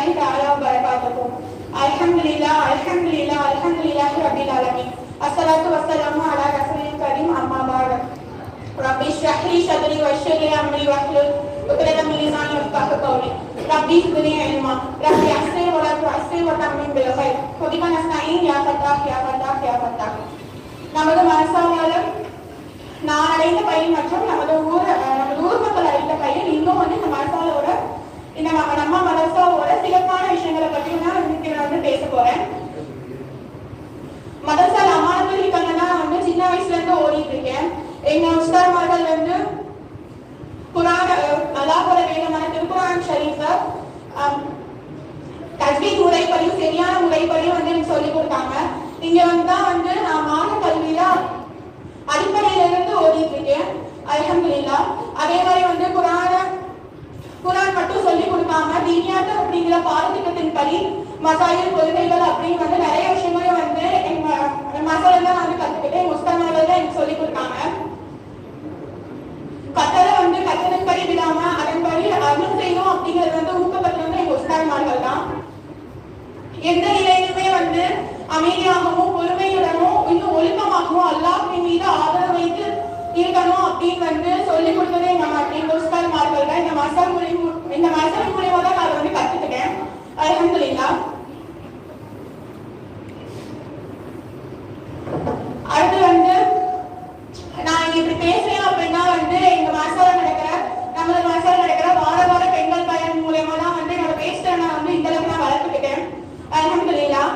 வரஹ்மத்துல்லாஹி தஆலா வ பரகாத்துஹு. அல்ஹம்துலில்லாஹி ரப்பில் ஆலமீன். அஸ்ஸலாத்து வஸ்ஸலாமு அலா ரசூலில் கரீம் அம்மா பஅத். ரப்பி இஷ்ரஹ் லி ஸத்ரி வயஸ்ஸிர் லி அம்ரி வஹ்லுல் உக்ததம் மின் லிசானி யஃகஹு கௌலி. ரப்பி ஸித்னி இல்மா. ரப்பி அஸ்ஸிர் வ லா துஅஸ்ஸிர் வ தம்மிம் பில் கைர். வபிக நஸ்தஈன் யா ஃபத்தாஹ் யா ஃபத்தாஹ் யா ஃபத்தாஹ். நமது மனசாவாலும் நான் அடைந்த பயன் மற்றும் நமது ஊர் மக்கள் அடைந்த பயன் இன்னும் வந்து இந்த மதரசாவோட நம்ம மதரசாவோட சிறப்பான விஷயங்களை பற்றி நான் இன்னைக்கு பேச போறேன். மதரசால அமானத்துல் ஹிகம்னா வந்து சின்ன வயசுல இருந்து ஓடிட்டு இருக்கேன். எங்க உஸ்தாத்மார்கள் வந்து குர்ஆன் அல்லாஹ்வோட வேதமான திருக்குர்ஆன் ஷரீஃப தஜ்வீத் முறைப்படியும் சரியான முறைப்படியும் வந்து எனக்கு சொல்லிக் கொடுத்தாங்க. இங்க வந்தா வந்து நான் மாத கல்வியில அடிப்படையில இருந்து ஓடிட்டு இருக்கேன். அல்ஹம்துலில்லாஹ். அதே மாதிரி வந்து குர்ஆன் மட்டும் சொல்லிக் கொடுக்காம தீனியாத் அப்படிங்கிற பாடத்திட்டத்தின் படி மசாயில் கொள்கைகள் அப்படின்னு வந்து நிறைய விஷயங்களும் வந்து எங்க மசாலா தான் வந்து கத்துக்கிட்டேன். எங்க உஸ்தாத்மார்கள் தான் எனக்கு சொல்லிக் கொடுத்தாங்க. கத்தலை வந்து கத்தலின்படி விடாம அதன்படி அமல் செய்யணும் அப்படிங்கிறது வந்து ஊக்கப்படுத்துறது எங்க உஸ்தாத்மார்கள் தான். எந்த நிலையிலுமே வந்து அமைதியாகவும் பொறுமையுடனும் இன்னும் ஒழுக்கமாகவும் அல்லாஹ்வின் மீது ஆதரவு வைத்து இருக்கணும் அப்படின்னு வந்து சொல்லிக் கொடுத்ததே எங்க உஸ்தாத்மார்கள் தான். இந்த மசால் மூலியமா தான் நான் வந்து கத்துக்கிட்டேன். அல்ஹம்துலில்லாஹ். அடுத்து வந்து நான் இப்படி பேசுறேன் அப்படின்னா வந்து எங்க நம்மளோட மசாலா நடக்கிற வார பெண்கள் பயன் மூலியமா தான் வந்து என்னோட பேசுறத நான் வந்து இந்த அளவுக்கு நான் வளர்த்துக்கிட்டேன். அல்ஹம்துலில்லாஹ்.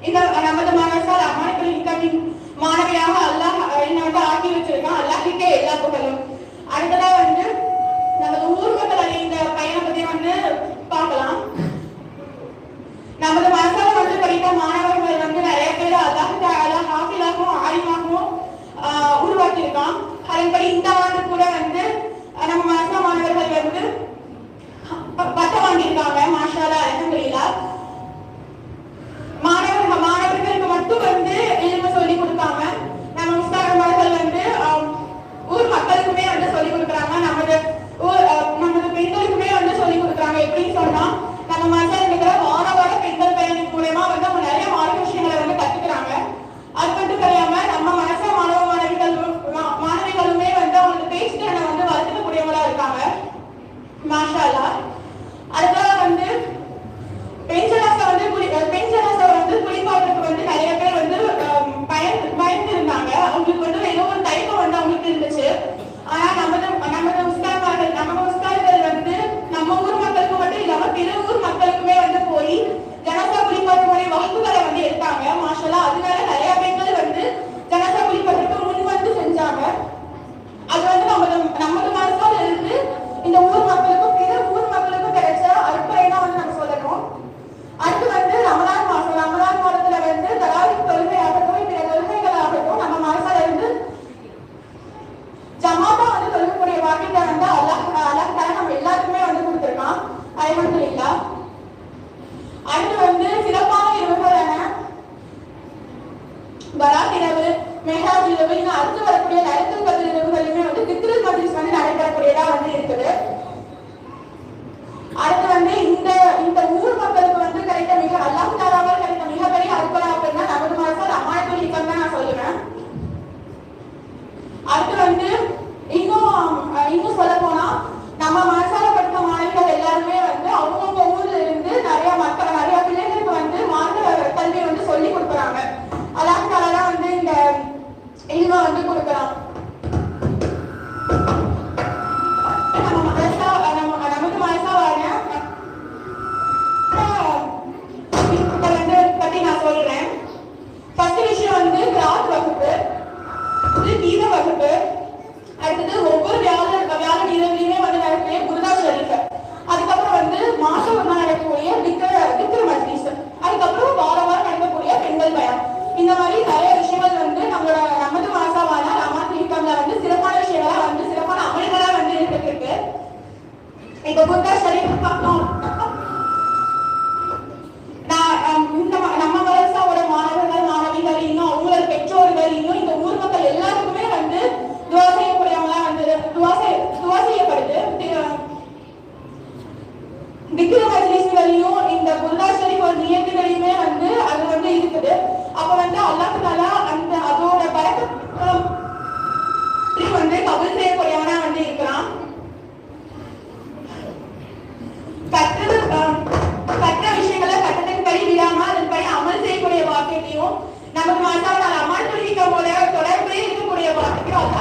இந்த நமது மதரசால அமானத்துல் ஹிகமின் மாணவியாக அல்லாஹ் என்னை வந்து ஆக்கி வச்சிருக்கான். அல்லாஹ்க்கே எல்லா புகழும். அடுத்ததா வந்து நமது ஊர் மக்கள் அடைந்த பயனை பத்தி வந்து பார்க்கலாம். நமது மதரசால வந்து படித்த மாணவர்கள் வந்து நிறைய பேர் அல்லாஹ் தஆலா ஹாஃபிலாகவும் ஆலிமாகவும் உருவாக்கியிருக்கான். அதன்படி இந்த ஆண்டு கூட வந்து நம்ம மதரசா மாணவர்கள் வந்து பட்டம் வாங்கியிருக்காங்க. மாஷா அல்லாஹ். அல்ஹம்துலில்லாஹ். மாணவர்களுக்கு மட்டும் வந்து இல்ம சொல்லிக் கொடுக்காம நம்ம உஸ்தாத்மார்கள் வந்து ஊர் மக்களுக்குமே வந்து சொல்லிக் கொடுக்குறாங்க. நமது பெண்களுக்குமே வந்து சொல்லிக் கொடுக்குறாங்க. எப்படின்னு சொன்னா நம்ம மதரசால இருக்கிற வார பெண்கள் பயணம் மூலமா வந்து அவங்க நிறைய மார்க்க விஷயங்களை வந்து கத்துக்கிறாங்க. அது மட்டும் கிடையாம நம்ம மதரசா மாணவிகளுமே வந்து அவங்களுக்கு பேச்சுத்திறனை வந்து வளர்த்துக்கக்கூடியவங்களா இருக்காங்க. மாஷா அல்லாஹ். அடுத்தது வந்து பெண் ஜனாஸா வந்து குளிப்பாட்டுறதுக்கு வந்து நிறைய பேர் வந்து பயந்து இருந்தாங்க. அவங்களுக்கு வந்து ஏதோ ஒரு தயக்கம் வந்து அவங்களுக்கு இருந்துச்சு. ஆனா நமது உஸ்தாத்மார்கள் வந்து நம்ம ஊர் மக்களுக்கு மட்டும் இல்லாம பிற ஊர் மக்களுக்குமே வந்து போய் ஜனாஸா குளிப்பாட்டுடைய வகுப்புகளை வந்து எடுத்தாங்க. மாஷா அல்லாஹ். அதனால நிறைய பெண்கள் வந்து ஜனாஸா குளிப்பாட்டுறதுக்கு முன் வந்து செஞ்சாங்க. அது வந்து நமது மனசால இருந்து இந்த ஊர் மக்களுக்கும் பிற ஊர் மக்களுக்கும் கிடைச்ச அற்புதம் வந்து நம்ம சொல்லணும். அடுத்து வந்து ரமலான் மாதத்துல வந்து தராவீஹ் தொழுகை ஆகட்டும் பிற தொழுகைகள் ஆகட்டும் நம்ம மனசால இருந்து ஜமாத்தா வந்து தொழுகக்கூடிய வாக்கியத்தை வந்து அல்லாஹ் நம்ம எல்லாருக்குமே வந்து கொடுத்துருக்கான். அல்ஹம்துலில்லாஹ். அடுத்து வந்து சிறப்பான இரவுகளான பராத் இரவு, மெஹராஜ் இரவு, இன்னும் அடுத்து வரக்கூடிய லைலத்துல் கத்ர் இரவுகளுமே வந்து திக்ருல் மஜ்லிஸ் வந்து நடைபெறக்கூடியதா வந்து இருக்குது. அடுத்து வந்து இந்த ஊர் மக்களுக்கு வந்து கிடைத்த அல்லாஹ் தஆலாவால் கிடைத்த மிகப்பெரிய அற்புதம் அப்படின்னா நமது மதரசால அமானத்துல் ஹிகம் தான் நான் சொல்லுவேன். அடுத்து வந்து இன்னும் சொல்ல போனா நம்ம மதரசால படித்த மாணவிகள் எல்லாருமே வந்து அவங்கவுங்க ஊர்ல இருந்து நிறைய பிள்ளைகளுக்கு வந்து மார்க்க கல்வி வந்து சொல்லி கொடுக்குறாங்க. அல்லாஹ் தஆலா வந்து இந்த இல்ம வந்து கொடுக்குறான். நமது மதரசாவான பத்தி நான் சொல்றேன். ஃபர்ஸ்ட் விஷயம் வந்து கிராத் வகுப்பு, கீத வகுப்பு. அடுத்தது ஒவ்வொரு வியாழன் இரவுலையுமே வந்து நடக்கக்கூடிய குர்ஆன் ஷரீஃப். அதுக்கப்புறம் வந்து மாசம் ஒரு நாள் நடக்கக்கூடிய திக்ர் மஜ்லிஸ். அதுக்கப்புறம் வாரம் நடக்கக்கூடிய பெண்கள் பயணம். இந்த மாதிரி நிறைய விஷயங்கள் வந்து நமது மதரசாவான அமானத்துல் ஹிகம்ல வந்து சிறப்பான விஷயங்களா வந்து சிறப்பான அமல்களா வந்து இருக்கு. இப்ப குர்ஆன் ஷரீஃப் பார்த்தோம். நம்ம மதரசாவோட மாணவர்கள் மாணவிகள் இன்னும் அவங்களோட பெற்றோர்கள் இன்னும் இந்த ஊர் மக்கள் எல்லாருக்குமே வந்து துஆ செய்யக்கூடியவங்களா வந்து துஆ செய்யப்படுது. விக்கிர மஜ்லிஸ்களையும் இந்த புர்தா ஷரீஃப் ஒரு நியத்துகளையுமே வந்து அது வந்து இருக்குது. அப்ப வந்து அல்லாஹ் தஆலா அந்த அதோட பரக்கத் வந்து கபூல் செய்யக்கூடியவனா வந்து இருக்கிறான். கற்ற விஷயங்களை கட்டத்தின் படி விடாம அதன்படி அமல் செய்யக்கூடிய வாக்கியத்தையும் நமக்கு மாசால் அமல் துணிக்க போல தொடர்பே இருக்கக்கூடிய வாக்கியம்